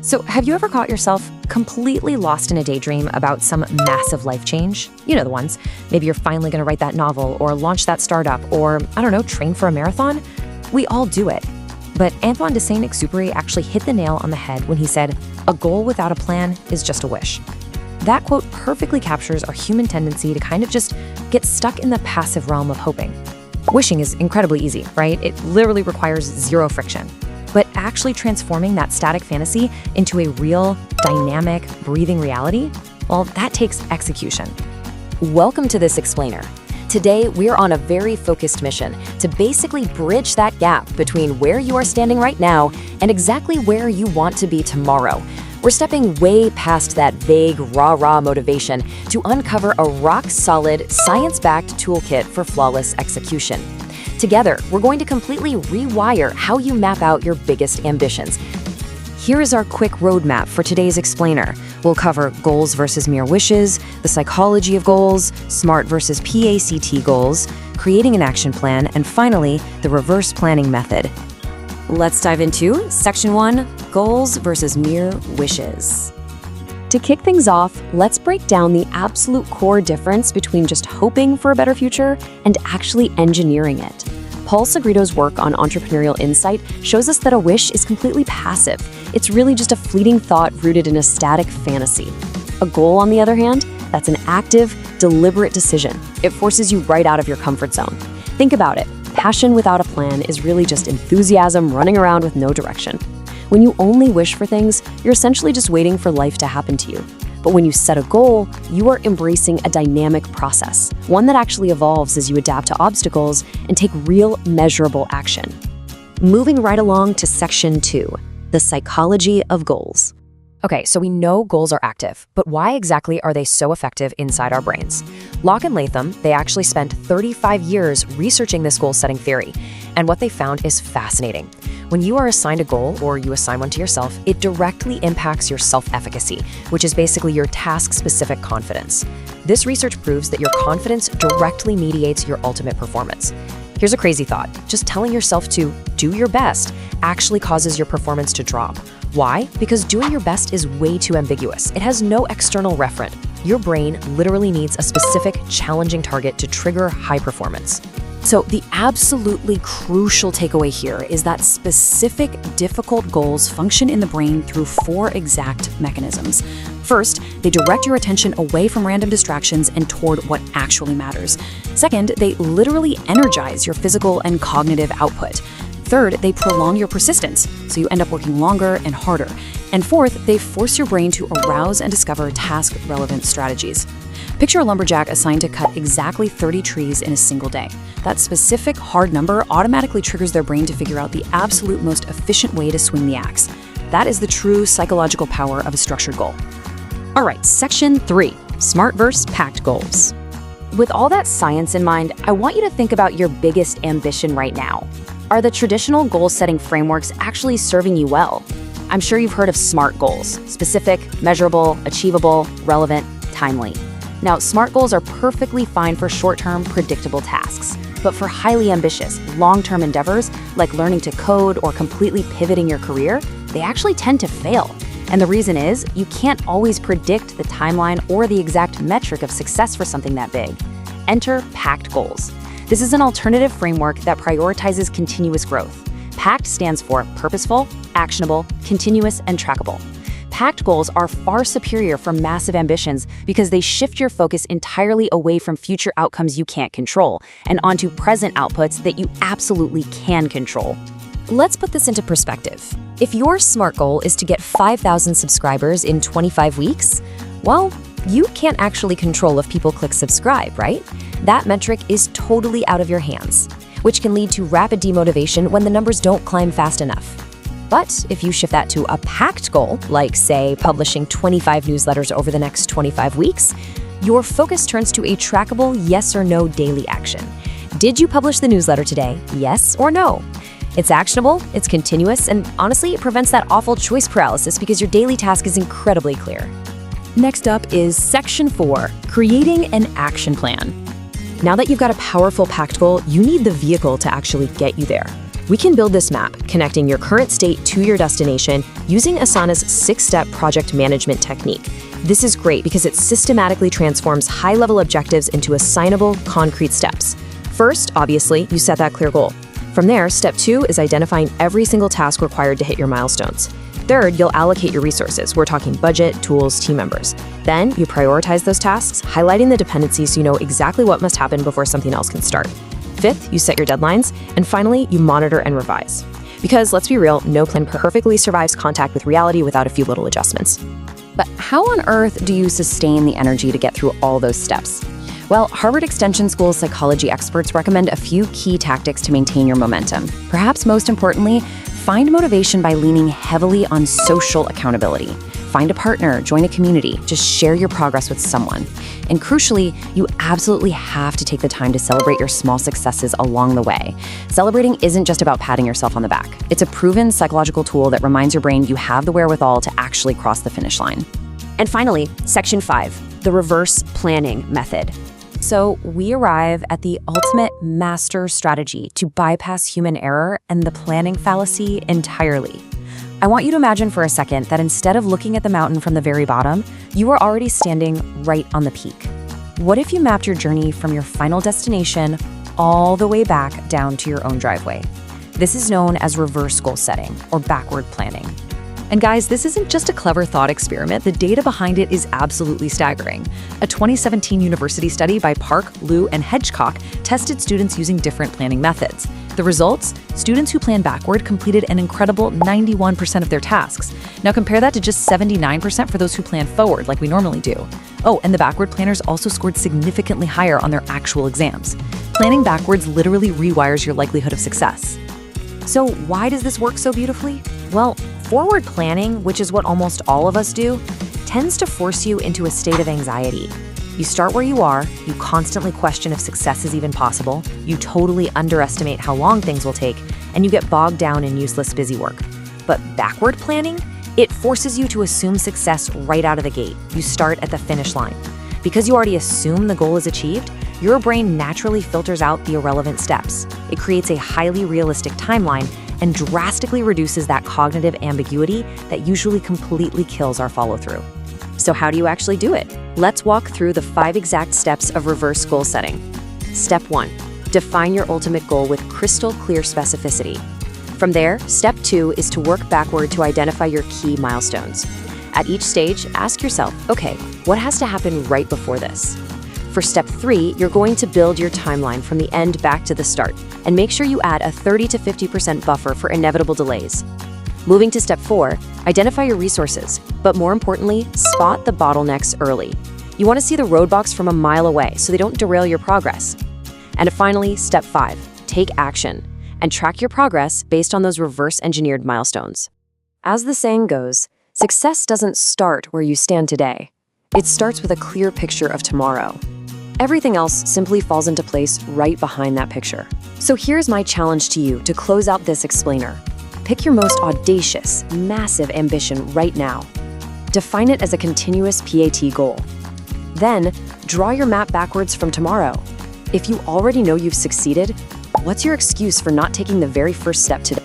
So have you ever caught yourself completely lost in a daydream about some massive life change? You know the ones. Maybe you're finally going to write that novel or launch that startup or, I don't know, train for a marathon? We all do it. But Antoine de Saint-Exupéry actually hit the nail on the head when he said, "A goal without a plan is just a wish." That quote perfectly captures our human tendency to kind of just get stuck in the passive realm of hoping. Wishing is incredibly easy, right? It literally requires zero friction. But actually transforming that static fantasy into a real, dynamic, breathing reality, well, that takes execution. Welcome to this explainer. Today, we're on a very focused mission to basically bridge that gap between where you are standing right now and exactly where you want to be tomorrow. We're stepping way past that vague, rah-rah motivation to uncover a rock-solid, science-backed toolkit for flawless execution. Together, we're going to completely rewire how you map out your biggest ambitions. Here is our quick roadmap for today's explainer. We'll cover goals versus mere wishes, the psychology of goals, SMART versus PACT goals, creating an action plan, and finally, the reverse planning method. Let's dive into Section 1, Goals versus Mere Wishes. To kick things off, let's break down the absolute core difference between just hoping for a better future and actually engineering it. Paul Segredo's work on entrepreneurial insight shows us that a wish is completely passive. It's really just a fleeting thought rooted in a static fantasy. A goal, on the other hand, that's an active, deliberate decision. It forces you right out of your comfort zone. Think about it. Passion without a plan is really just enthusiasm running around with no direction. When you only wish for things, you're essentially just waiting for life to happen to you. But when you set a goal, you are embracing a dynamic process, one that actually evolves as you adapt to obstacles and take real, measurable action. Moving right along to Section 2, the psychology of goals. Okay, so we know goals are active, but why exactly are they so effective inside our brains? Locke and Latham, they actually spent 35 years researching this goal-setting theory, and what they found is fascinating. When you are assigned a goal, or you assign one to yourself, it directly impacts your self-efficacy, which is basically your task-specific confidence. This research proves that your confidence directly mediates your ultimate performance. Here's a crazy thought. Just telling yourself to do your best actually causes your performance to drop. Why? Because doing your best is way too ambiguous. It has no external referent. Your brain literally needs a specific, challenging target to trigger high performance. So the absolutely crucial takeaway here is that specific, difficult goals function in the brain through 4 exact mechanisms. First, they direct your attention away from random distractions and toward what actually matters. Second, they literally energize your physical and cognitive output. Third, they prolong your persistence, so you end up working longer and harder. And fourth, they force your brain to arouse and discover task-relevant strategies. Picture a lumberjack assigned to cut exactly 30 trees in a single day. That specific hard number automatically triggers their brain to figure out the absolute most efficient way to swing the axe. That is the true psychological power of a structured goal. All right, Section 3, SMART versus PACT goals. With all that science in mind, I want you to think about your biggest ambition right now. Are the traditional goal-setting frameworks actually serving you well? I'm sure you've heard of SMART goals: specific, measurable, achievable, relevant, timely. Now, SMART goals are perfectly fine for short-term, predictable tasks. But for highly ambitious, long-term endeavors, like learning to code or completely pivoting your career, they actually tend to fail. And the reason is, you can't always predict the timeline or the exact metric of success for something that big. Enter PACT goals. This is an alternative framework that prioritizes continuous growth. PACT stands for purposeful, actionable, continuous, and trackable. PACT goals are far superior for massive ambitions because they shift your focus entirely away from future outcomes you can't control and onto present outputs that you absolutely can control. Let's put this into perspective. If your SMART goal is to get 5,000 subscribers in 25 weeks, well, you can't actually control if people click subscribe, right? That metric is totally out of your hands, which can lead to rapid demotivation when the numbers don't climb fast enough. But if you shift that to a PACT goal, like, say, publishing 25 newsletters over the next 25 weeks, your focus turns to a trackable yes or no daily action. Did you publish the newsletter today? Yes or no? It's actionable, it's continuous, and honestly, it prevents that awful choice paralysis because your daily task is incredibly clear. Next up is Section 4, creating an action plan. Now that you've got a powerful PACT goal, you need the vehicle to actually get you there. We can build this map, connecting your current state to your destination using Asana's 6-step project management technique. This is great because it systematically transforms high-level objectives into assignable, concrete steps. First, obviously, you set that clear goal. From there, step 2 is identifying every single task required to hit your milestones. Third, you'll allocate your resources. We're talking budget, tools, team members. Then, you prioritize those tasks, highlighting the dependencies so you know exactly what must happen before something else can start. Fifth, you set your deadlines. And finally, you monitor and revise. Because let's be real, no plan perfectly survives contact with reality without a few little adjustments. But how on earth do you sustain the energy to get through all those steps? Well, Harvard Extension School psychology experts recommend a few key tactics to maintain your momentum. Perhaps most importantly, find motivation by leaning heavily on social accountability. Find a partner, join a community, just share your progress with someone. And crucially, you absolutely have to take the time to celebrate your small successes along the way. Celebrating isn't just about patting yourself on the back. It's a proven psychological tool that reminds your brain you have the wherewithal to actually cross the finish line. And finally, Section 5, the reverse planning method. So we arrive at the ultimate master strategy to bypass human error and the planning fallacy entirely. I want you to imagine for a second that instead of looking at the mountain from the very bottom, you are already standing right on the peak. What if you mapped your journey from your final destination all the way back down to your own driveway? This is known as reverse goal setting or backward planning. And guys, this isn't just a clever thought experiment. The data behind it is absolutely staggering. A 2017 university study by Park, Liu, and Hedgecock tested students using different planning methods. The results? Students who planned backward completed an incredible 91% of their tasks. Now compare that to just 79% for those who plan forward, like we normally do. Oh, and the backward planners also scored significantly higher on their actual exams. Planning backwards literally rewires your likelihood of success. So why does this work so beautifully? Well, forward planning, which is what almost all of us do, tends to force you into a state of anxiety. You start where you are, you constantly question if success is even possible, you totally underestimate how long things will take, and you get bogged down in useless busy work. But backward planning? It forces you to assume success right out of the gate. You start at the finish line. Because you already assume the goal is achieved, your brain naturally filters out the irrelevant steps. It creates a highly realistic timeline and drastically reduces that cognitive ambiguity that usually completely kills our follow-through. So how do you actually do it? Let's walk through the 5 exact steps of reverse goal setting. Step 1, define your ultimate goal with crystal clear specificity. From there, step 2 is to work backward to identify your key milestones. At each stage, ask yourself, okay, what has to happen right before this? For step 3, you're going to build your timeline from the end back to the start, and make sure you add a 30 to 50% buffer for inevitable delays. Moving to step 4, identify your resources, but more importantly, spot the bottlenecks early. You want to see the roadblocks from a mile away so they don't derail your progress. And finally, step 5, take action and track your progress based on those reverse-engineered milestones. As the saying goes, success doesn't start where you stand today. It starts with a clear picture of tomorrow. Everything else simply falls into place right behind that picture. So here's my challenge to you to close out this explainer. Pick your most audacious, massive ambition right now. Define it as a continuous PAT goal. Then, draw your map backwards from tomorrow. If you already know you've succeeded, what's your excuse for not taking the very first step today?